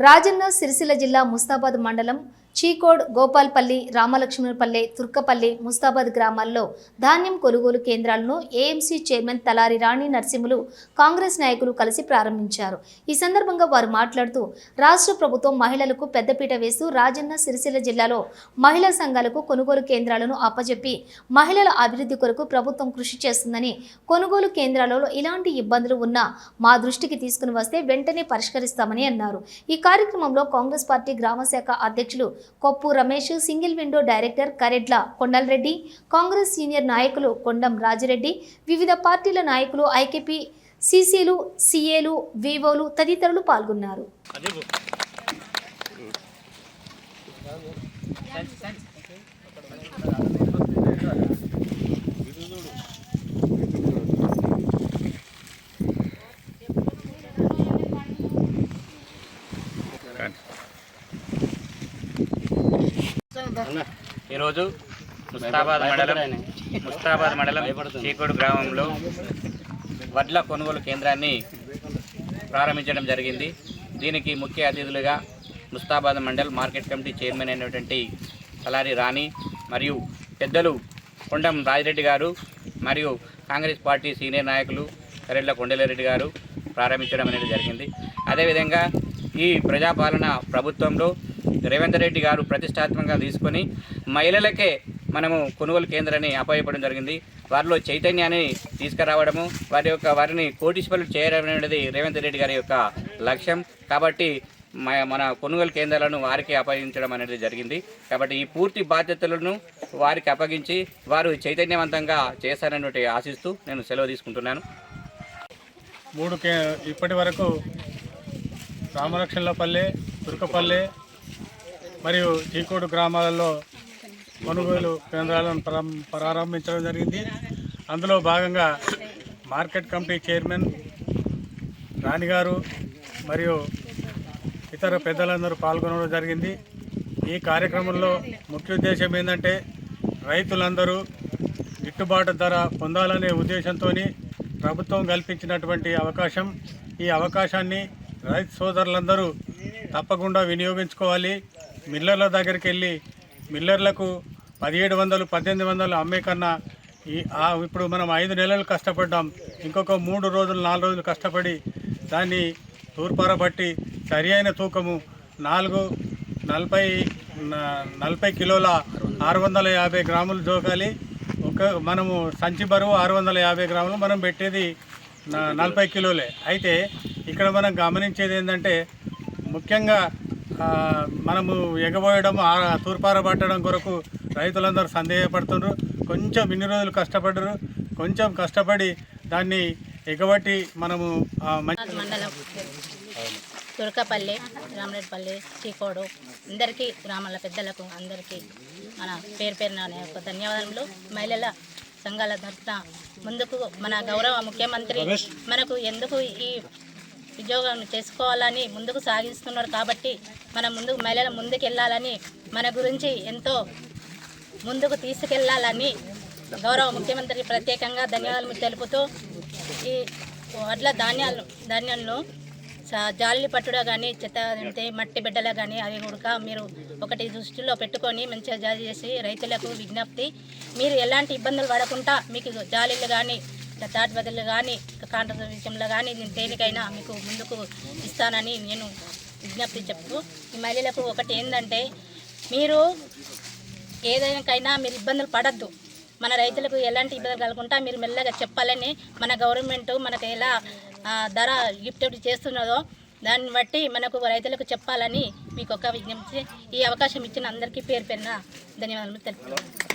రాజన్న సిరిసిల్ల జిల్లా ముస్తాబాద్ మండలం చీకోడ్, గోపాల్పల్లి, రామలక్ష్మణపల్లె, తుర్కపల్లి, ముస్తాబాద్ గ్రామాల్లో ధాన్యం కొనుగోలు కేంద్రాలను ఏఎంసీ చైర్మన్ తలారి రాణి నరసింహులు కాంగ్రెస్ నాయకులు కలిసి ప్రారంభించారు. ఈ సందర్భంగా వారు మాట్లాడుతూ రాష్ట్ర ప్రభుత్వం మహిళలకు పెద్దపీట వేస్తూ రాజన్న సిరిసిల్ల జిల్లాలో మహిళా సంఘాలకు కొనుగోలు కేంద్రాలను అప్పజెప్పి మహిళల అభివృద్ధి కొరకు ప్రభుత్వం కృషి చేస్తుందని, కొనుగోలు కేంద్రాలలో ఇలాంటి ఇబ్బందులు ఉన్నా మా దృష్టికి తీసుకుని వస్తే వెంటనే పరిష్కరిస్తామని అన్నారు. ఈ కార్యక్రమంలో కాంగ్రెస్ పార్టీ గ్రామ శాఖ అధ్యక్షులు కొప్పు Ramesh, single window director Karedla Kondal Reddy, Congress senior నాయకులు కొండం రాజిరెడ్డి, వివిధ పార్టీల నాయకులు, ఐకేపీ సీసీలు, సీఏలు, వివోలు తదితరులు పాల్గొన్నారు. ఈరోజు ముస్తాబాద్ మండలం చీకోడు గ్రామంలో వడ్ల కొనుగోలు కేంద్రాన్ని ప్రారంభించడం జరిగింది. దీనికి ముఖ్య అతిథులుగా Mustabad mandal market committee chairman అయినటువంటి తలారి రాణి మరియు పెద్దలు కొండం రాజిరెడ్డి గారు మరియు కాంగ్రెస్ పార్టీ సీనియర్ నాయకులు కరెడ్ల కొండలరెడ్డి గారు ప్రారంభించడం అనేది జరిగింది. అదేవిధంగా ఈ ప్రజాపాలన ప్రభుత్వంలో రేవంత్ రెడ్డి గారు ప్రతిష్టాత్మకంగా తీసుకొని మహిళలకే మనము కొనుగోలు కేంద్రాన్ని అప్పచెప్పడం జరిగింది. వారిలో చైతన్యాన్ని తీసుకురావడము, వారిని కోటీశ్వరులు చేయడం అనేది రేవంత్ రెడ్డి గారి యొక్క లక్ష్యం. కాబట్టి మన కొనుగోలు కేంద్రాలను వారికి అప్పగించడం అనేది జరిగింది. కాబట్టి ఈ పూర్తి బాధ్యతలను వారికి అప్పగించి వారు చైతన్యవంతంగా చేస్తారని ఆశిస్తూ నేను సెలవు తీసుకుంటున్నాను. ఇప్పటి వరకు రామలక్ష్మణపల్లె, తుర్కపల్లె మరియు చీకోడు గ్రామాలలో కొనుగోలు కేంద్రాలను ప్రారంభించడం జరిగింది. అందులో భాగంగా మార్కెట్ కమిటీ చైర్మన్ రాణి గారు మరియు ఇతర పెద్దలందరూ పాల్గొనడం జరిగింది. ఈ కార్యక్రమంలో ముఖ్య ఉద్దేశం ఏంటంటే రైతులందరూ గిట్టుబాటు ధర పొందాలనే ఉద్దేశంతో ప్రభుత్వం కల్పించినటువంటి అవకాశం. ఈ అవకాశాన్ని రైతు సోదరులందరూ తప్పకుండా వినియోగించుకోవాలి. మిల్లర్ల దగ్గరికి వెళ్ళి మిల్లర్లకు 1700, 1800 అమ్మే కన్నా ఇప్పుడు మనం 5 నెలలు కష్టపడ్డాం. ఇంకొక 3 రోజులు 4 రోజులు కష్టపడి దాన్ని తూర్పారబట్టి సరి అయిన తూకము 40 కిలోల 650 గ్రాములు జోకాలి. మనము సంచి బరువు 650 గ్రాములు, మనం పెట్టేది 40 కిలోలే. అయితే ఇక్కడ మనం గమనించేది ఏంటంటే ముఖ్యంగా మనము ఎగబోయడం, తూర్పారబట్టడం కొరకు రైతులందరూ సందేహపడుతున్నారు. కొంచెం ఇన్ని రోజులు కష్టపడ్డారు, కొంచెం కష్టపడి దాన్ని ఎగబట్టి మనము మండలం తుర్కపల్లి, రామరెడ్డిపల్లి, చీకోడు అందరికీ గ్రామాల పెద్దలకు అందరికీ మన పేరున ధన్యవాదాలు. మహిళల సంఘాల తరఫున ముందుకు మన గౌరవ ముఖ్యమంత్రి మనకు ఎందుకు ఈ ఉద్యోగం చేసుకోవాలని ముందుకు సాగిస్తున్నారు. కాబట్టి మనం మహిళలు ముందుకు వెళ్ళాలని, మన గురించి ఎంతో ముందుకు తీసుకెళ్లాలని గౌరవ ముఖ్యమంత్రికి ప్రత్యేకంగా ధన్యవాదాలు తెలుపుతూ ఈ వడ్ల ధాన్యాలను జాలి పట్టుడా కానీ, చెత్త మట్టి బిడ్డలు కానీ అవి కూడా మీరు ఒకటి దృష్టిలో పెట్టుకొని మంచిగా జారీ చేసి రైతులకు విజ్ఞప్తి, మీరు ఎలాంటి ఇబ్బందులు పడకుండా మీకు జాలీలు కానీ, తాటిపత్రులు కానీ, కాంట్రాక్టర్ విషయంలో కానీ దేనికైనా మీకు ముందుకు ఇస్తానని నేను విజ్ఞప్తి చెప్తూ, ఈ మహిళలకు ఒకటి ఏంటంటే మీరు ఏదైనాకైనా మీరు ఇబ్బందులు పడద్దు. మన రైతులకు ఎలాంటి ఇబ్బందులు కలగకుండా మీరు మెల్లగా చెప్పాలని మన గవర్నమెంట్ మనకు ఎలా ధర గిఫ్ట్ చేస్తున్నదో దాన్ని బట్టి మనకు రైతులకు చెప్పాలని మీకు ఒక విజ్ఞప్తి. ఈ అవకాశం ఇచ్చిన అందరికీ పేరున ధన్యవాదాలు తెలుపుతున్నాను.